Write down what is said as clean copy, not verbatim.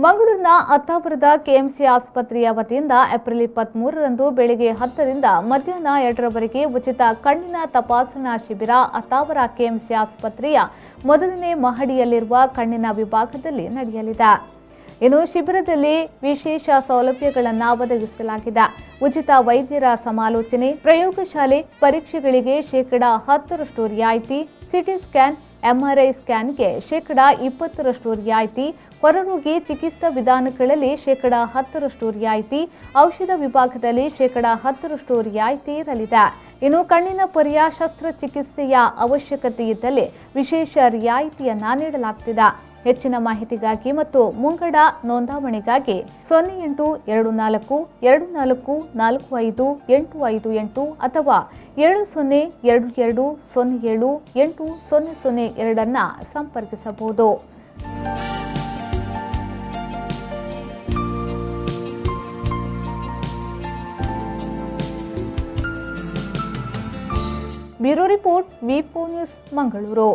ಮಂಗಳೂರಿನ ಅತ್ತಾವರದ ಕೆಎಂಸಿ ಆಸ್ಪತ್ರೆಯ ವತಿಯಿಂದ ಏಪ್ರಿಲ್ 23ರಂದು ಬೆಳಗ್ಗೆ 10ರಿಂದ ಮಧ್ಯಾಹ್ನ 2ರವರೆಗೆ ಉಚಿತ ಕಣ್ಣಿನ ತಪಾಸಣಾ ಶಿಬಿರ ಅತ್ತಾವರ ಕೆಎಂಸಿ ಆಸ್ಪತ್ರೆಯ ಮೊದಲನೇ ಮಹಡಿಯಲ್ಲಿರುವ ಕಣ್ಣಿನ ವಿಭಾಗದಲ್ಲಿ ನಡೆಯಲಿದೆ. ಇನ್ನು ಶಿಬಿರದಲ್ಲಿ ವಿಶೇಷ ಸೌಲಭ್ಯಗಳನ್ನು ಒದಗಿಸಲಾಗಿದೆ. ಉಚಿತ ವೈದ್ಯರ ಸಮಾಲೋಚನೆ, ಪ್ರಯೋಗಶಾಲೆ ಪರೀಕ್ಷೆಗಳಿಗೆ 10% ರಿಯಾಯಿತಿ, ಸಿಟಿ ಸ್ಕ್ಯಾನ್, ಎಂಆರ್ಐ ಸ್ಕ್ಯಾನ್ಗೆ 20% ರಿಯಾಯಿತಿ, ಹೊರರೋಗಿ ಚಿಕಿತ್ಸಾ ವಿಧಾನಗಳಲ್ಲಿ 10% ರಿಯಾಯಿತಿ, ಔಷಧ ವಿಭಾಗದಲ್ಲಿ 10% ರಿಯಾಯಿತಿ ಇರಲಿದೆ. ಇನ್ನು ಕಣ್ಣಿನ ಪೊರೆಯ ಶಸ್ತ್ರಚಿಕಿತ್ಸೆಯ ಅವಶ್ಯಕತೆ ಇದ್ದಲ್ಲಿ ವಿಶೇಷ ರಿಯಾಯಿತಿಯನ್ನ ನೀಡಲಾಗುತ್ತಿದೆ. ಹೆಚ್ಚಿನ ಮಾಹಿತಿಗಾಗಿ ಮತ್ತು ಮುಂಗಡ ನೋಂದಾವಣೆಗಾಗಿ 0824244585 ಅಥವಾ 7022078002 ಸಂಪರ್ಕಿಸಬಹುದು. ಬ್ಯೂರೋ ರಿಪೋರ್ಟ್ ವಿ4 ನ್ಯೂಸ್ ಮಂಗಳೂರು.